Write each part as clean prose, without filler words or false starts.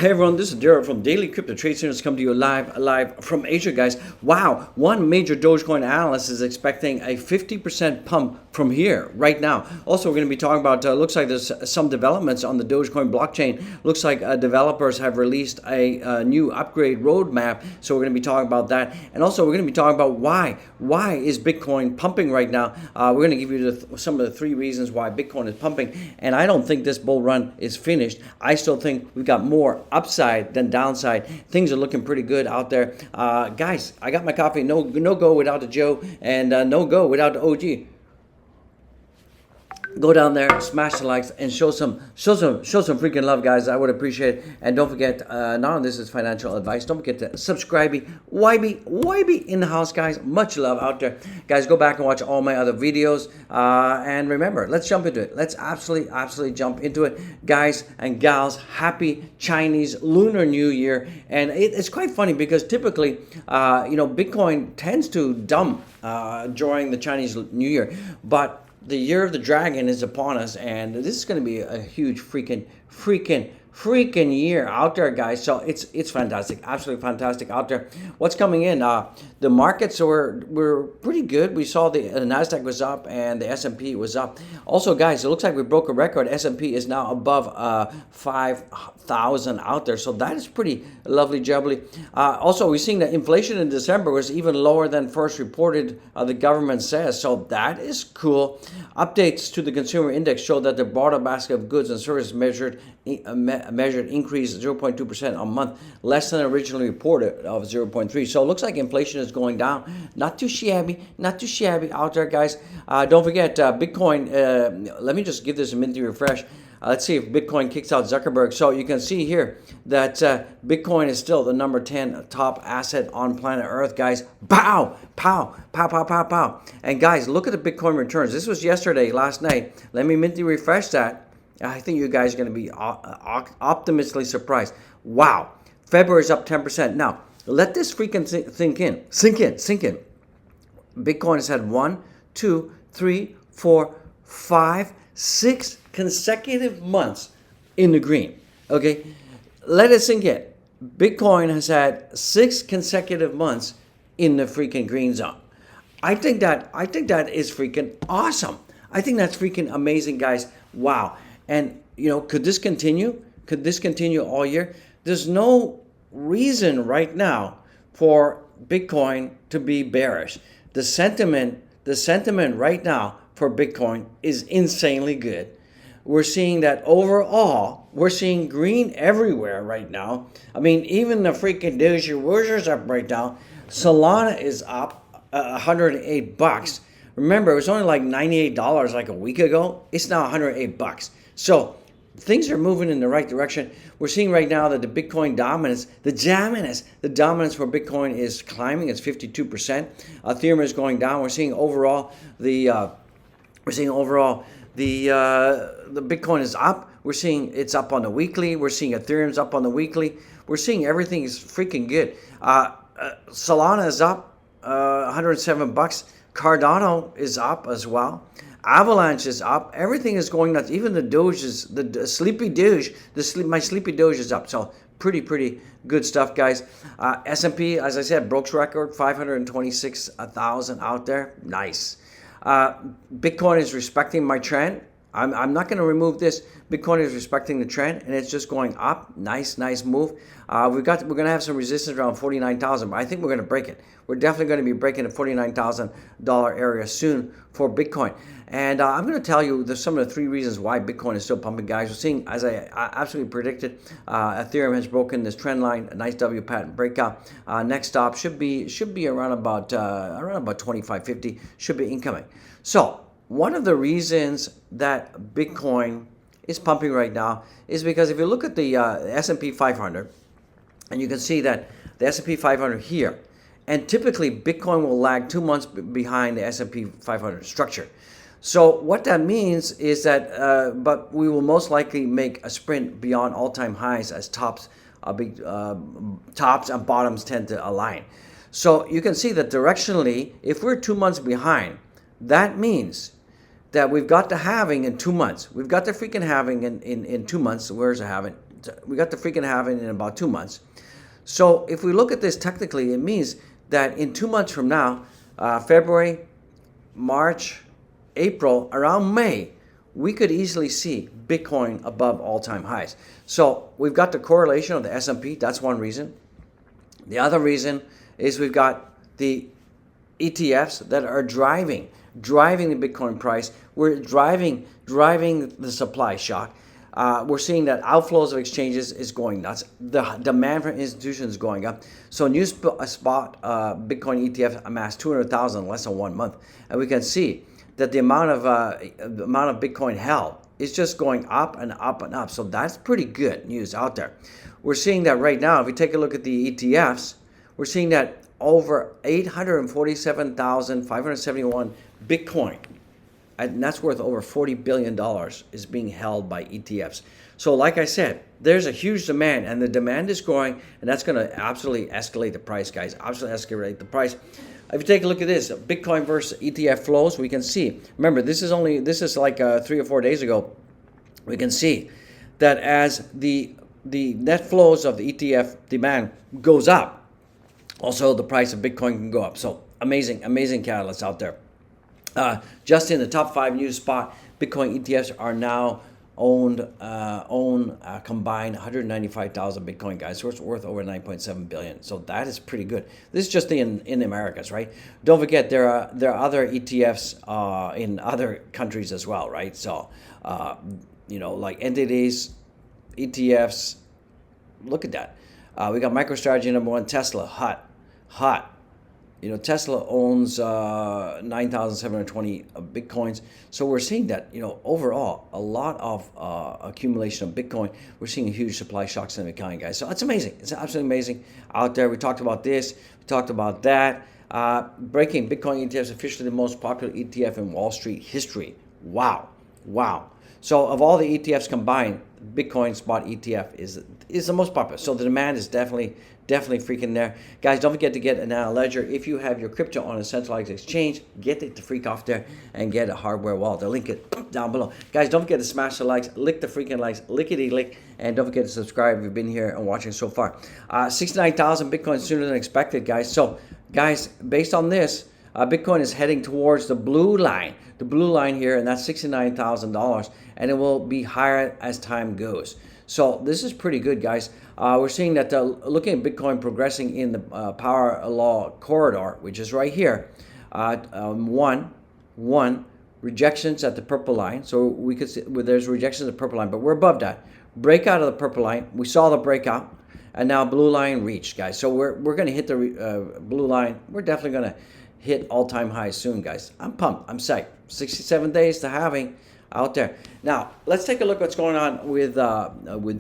Hey everyone, this is Daryl from Daily Crypto Trade Centers, come to you live from Asia, guys. Wow, one major Dogecoin analyst is expecting a 50% pump from here right now. Also, we're going to be talking about, looks like there's some developments on the Dogecoin blockchain. Looks like developers have released a new upgrade roadmap, so we're going to be talking about that. And also, we're going to be talking about why is Bitcoin pumping right now. We're going to give you some of the 3 reasons why Bitcoin is pumping. And I don't think this bull run is finished. I still think we've got more upside than downside. Things are looking pretty good out there. Guys, I got my coffee. No go without the Joe, and no go without the OG. Go down there, smash the likes, and show some freaking love, guys. I would appreciate it. And don't forget, none of this is financial advice. Don't forget to subscribe. YB in the house, guys. Much love out there, guys. Go back and watch all my other videos. And remember, let's jump into it. Let's absolutely jump into it, guys and gals. Happy Chinese Lunar New Year. And it's quite funny because typically, Bitcoin tends to dump during the Chinese New Year, but the year of the dragon is upon us, and this is going to be a huge freaking year out there, guys. So it's fantastic, absolutely fantastic out there. What's coming in? The markets were pretty good. We saw the Nasdaq was up and the S&P was up. Also, guys, it looks like we broke a record. S&P is now above 5,000 out there, so that is pretty lovely jubbly. Also, we're seeing that inflation in December was even lower than first reported. The government says, so that is cool. Updates to the consumer index show that the broader basket of goods and services measured increase 0.2% a month, less than originally reported of 0.3. So it looks like inflation is going down. Not too shabby out there, guys. Don't forget Bitcoin. Let me just give this a minty refresh. Let's see if Bitcoin kicks out Zuckerberg. So you can see here that Bitcoin is still the number 10 top asset on planet Earth, guys. Pow. And guys, look at the Bitcoin returns. This was last night. Let me minty refresh that. I think you guys are going to be optimistically surprised. Wow. February is up 10%. Now, let this freaking sink in. Bitcoin has had 1, 2, 3, 4, 5, 6 consecutive months in the green. Okay? Let it sink in. Bitcoin has had 6 consecutive months in the freaking green zone. I think that is freaking awesome. I think that's freaking amazing, guys. Wow. And, could this continue? Could this continue all year? There's no reason right now for Bitcoin to be bearish. The sentiment right now for Bitcoin is insanely good. We're seeing that overall, we're seeing green everywhere right now. I mean, even the freaking Doge is up right now. Solana is up $108. Remember, it was only like $98 like a week ago. It's now $108. So things are moving in the right direction. We're seeing right now that the Bitcoin dominance, the dominance for Bitcoin is climbing. It's 52%. Ethereum is going down. We're seeing overall the Bitcoin is up. We're seeing it's up on the weekly. We're seeing Ethereum's up on the weekly. We're seeing everything is freaking good. Solana is up $107. Cardano is up as well. Avalanche is up. Everything is going nuts. Even the Doge is the sleepy Doge. My sleepy Doge is up. So pretty good stuff, guys. S&P, as I said, broke record 526,000 out there. Nice. Bitcoin is respecting my trend. I'm not going to remove this. Bitcoin is respecting the trend, and it's just going up. Nice move. We're going to have some resistance around 49,000, but I think we're going to break it. We're definitely going to be breaking the $49,000 area soon for Bitcoin. And I'm going to tell you some of the 3 reasons why Bitcoin is still pumping, guys. We're seeing, as I absolutely predicted, Ethereum has broken this trend line, a nice W pattern breakout. Next stop should be around about 25.50. Should be incoming. So one of the reasons that Bitcoin is pumping right now is because if you look at the S&P 500, and you can see that the S&P 500 here, and typically Bitcoin will lag 2 months behind the S&P 500 structure. So what that means is that, but we will most likely make a sprint beyond all-time highs as tops and bottoms tend to align. So you can see that directionally, if we're 2 months behind, that means that we've got the halving in 2 months. We've got the freaking halving in 2 months. Where's the halving? We got the freaking halving in about 2 months. So if we look at this technically, it means that in 2 months from now, February, March, April, around May, we could easily see Bitcoin above all-time highs. So we've got the correlation of the S&P. That's one reason. The other reason is we've got the ETFs that are driving the Bitcoin price. We're driving the supply shock. We're seeing that outflows of exchanges is going nuts. The demand for institutions is going up. So new spot Bitcoin ETF amassed 200,000 in less than 1 month, and we can see that the amount of Bitcoin held is just going up and up and up. So that's pretty good news out there. We're seeing that right now. If we take a look at the ETFs, we're seeing that over 847,571 Bitcoin, and that's worth over $40 billion, is being held by ETFs. So like I said, there's a huge demand, and the demand is growing, and that's going to absolutely escalate the price, guys. Absolutely escalate the price. If you take a look at this, Bitcoin versus ETF flows, we can see. Remember, this is like 3 or 4 days ago. We can see that as the net flows of the ETF demand goes up, also the price of Bitcoin can go up. So amazing catalysts out there. Just in the top 5 new spot Bitcoin ETFs are now own combined 195,000 Bitcoin, guys. So it's worth over 9.7 billion. So that is pretty good. This is just in the Americas, right? Don't forget there are other ETFs in other countries as well, right? So like entities, ETFs. Look at that. We got MicroStrategy number 1, Tesla, hot. Tesla owns 9,720 Bitcoins. So we're seeing that, overall, a lot of accumulation of Bitcoin. We're seeing a huge supply shocks in the economy, guys. So it's amazing. It's absolutely amazing out there. We talked about this. We talked about that. Breaking Bitcoin ETFs, officially the most popular ETF in Wall Street history. Wow. So of all the ETFs combined, Bitcoin spot ETF is the most popular. So the demand is definitely freaking there. Guys, don't forget to get a NANO Leger. If you have your crypto on a centralized exchange, get it to freak off there and get a hardware wallet. I'll link it down below. Guys, don't forget to smash the likes, lick the freaking likes, lickety-lick, and don't forget to subscribe if you've been here and watching so far. 69,000 Bitcoin sooner than expected, guys. So, guys, based on this, Bitcoin is heading towards the blue line here, and that's $69,000, and it will be higher as time goes. So this is pretty good, guys. We're seeing that looking at Bitcoin progressing in the power law corridor, which is right here. One, rejections at the purple line. So we could see there's rejections at the purple line, but we're above that. Breakout of the purple line. We saw the breakout, and now blue line reached, guys. So we're going to hit the blue line. We're definitely going to hit all-time highs soon, guys. I'm pumped. I'm psyched. 67 days to halving out there. Now, let's take a look at what's going on with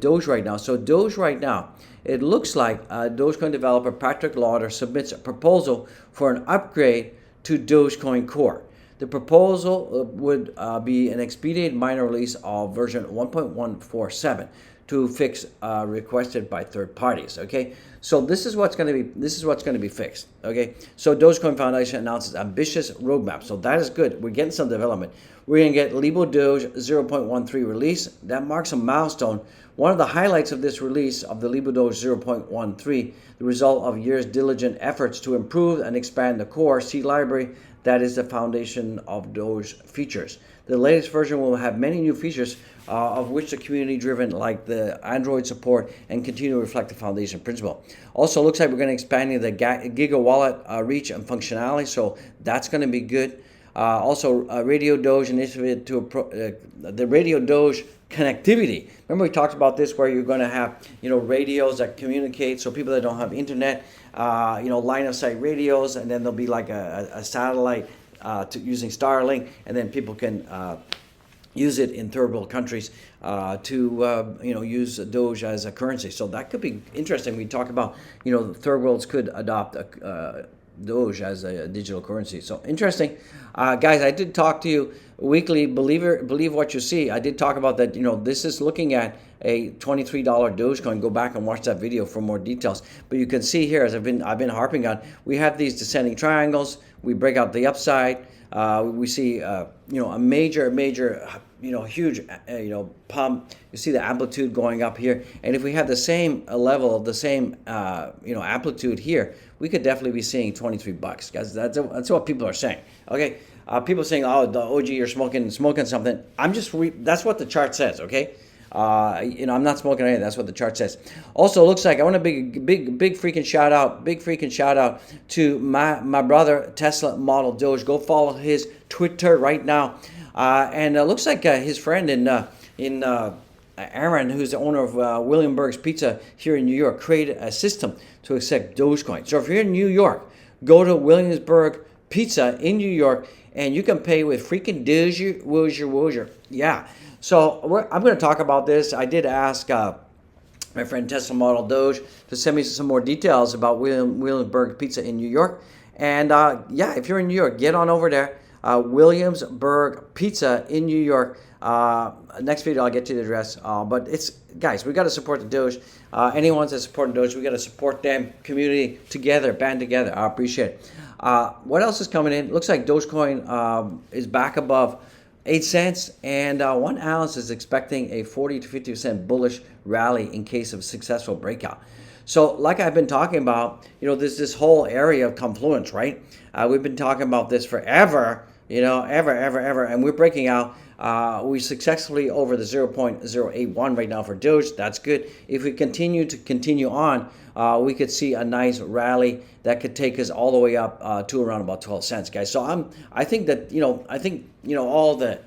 Doge right now. So Doge right now, it looks like Dogecoin developer Patrick Lauder submits a proposal for an upgrade to Dogecoin Core. The proposal would be an expedited minor release of version 1.147 to fix requested by third parties. Okay, so this is what's going to be fixed. Okay, so Dogecoin Foundation announces ambitious roadmap. So that is good. We're getting some development. We're going to get Libo Doge 0.13 release. That marks a milestone. One of the highlights of this release of the Libo Doge 0.13, the result of years' diligent efforts to improve and expand the core C library that is the foundation of Doge features. The latest version will have many new features, of which the community-driven, like the Android support, and continue to reflect the foundation principle. Also, looks like we're going to expand the Giga Wallet reach and functionality, so that's going to be good. Also, Radio Doge initiative to the Radio Doge connectivity. Remember we talked about this, where you're going to have radios that communicate, so people that don't have internet, line of sight radios, and then there'll be like a satellite using Starlink, and then people can use it in third world countries to use Doge as a currency. So that could be interesting. We talk about third worlds could adopt Doge as a digital currency. So interesting. Guys, I did talk to you weekly. Believe what you see. I did talk about that. This is looking at a $23 Dogecoin. Go back and watch that video for more details. But you can see here, as I've been harping on, we have these descending triangles. We break out the upside. We see a major huge, pump. You see the amplitude going up here. And if we have the same level, the same, amplitude here, we could definitely be seeing 23 bucks, guys. That's what people are saying. Okay. People saying, oh, the OG, you're smoking something. That's what the chart says. Okay. I'm not smoking anything. That's what the chart says. Also, looks like I want a big freaking shout out to my brother Tesla Model Doge. Go follow his Twitter right now. And it looks like his friend in Aaron, who's the owner of Williamsburg's Pizza here in New York, created a system to accept Dogecoin. So if you're in New York, go to Williamsburg Pizza in New York, and you can pay with freaking Doge. Yeah. So I'm going to talk about this. I did ask my friend Tesla Model Doge to send me some more details about Williamsburg Pizza in New York. And if you're in New York, get on over there. Williamsburg Pizza in New York. Next video, I'll get you the address. But guys, we got to support the Doge. Anyone that's supporting Doge, we got to support them. Community together, band together. I appreciate it. What else is coming in? Looks like Dogecoin is back above 8 cents, and one analyst is expecting a 40 to 50% bullish rally in case of successful breakout. So like I've been talking about, there's this whole area of confluence, right? We've been talking about this forever, ever, and we're breaking out. We successfully over the 0.081 right now for Doge. That's good. If we continue on, we could see a nice rally that could take us all the way up to around about 12 cents, guys. So I think that all the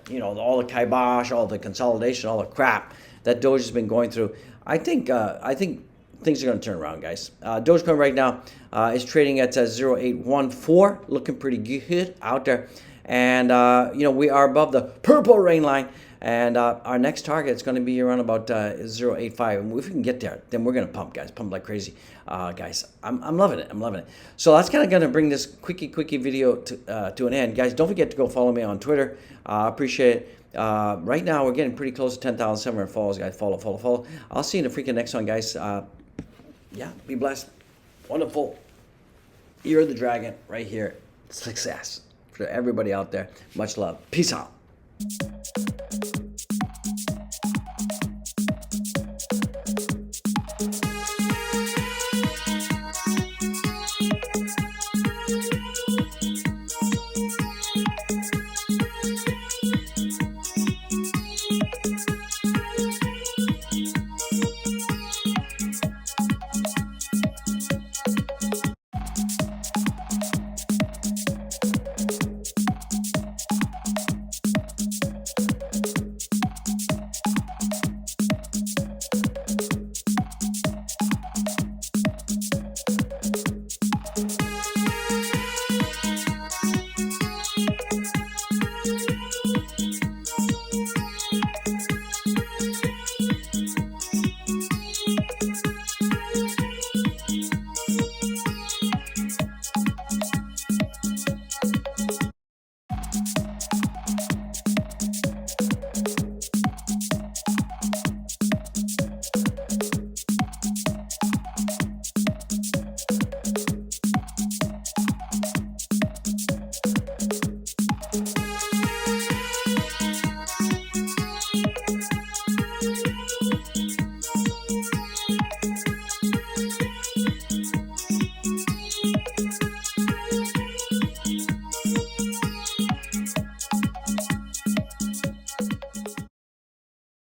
kibosh, all the consolidation, all the crap that Doge has been going through, I think things are going to turn around, guys. Dogecoin right now is trading at 0.814, looking pretty good out there. And, we are above the purple rain line. And our next target is going to be around about 0.85. And if we can get there, then we're going to pump, guys. Pump like crazy. Guys, I'm loving it. I'm loving it. So that's kind of going to bring this quickie video to an end. Guys, don't forget to go follow me on Twitter. I appreciate it. Right now, we're getting pretty close to 10,700 follows, guys. Follow. I'll see you in the freaking next one, guys. Be blessed. Wonderful. Year of the Dragon right here. Success for everybody out there. Much love. Peace out.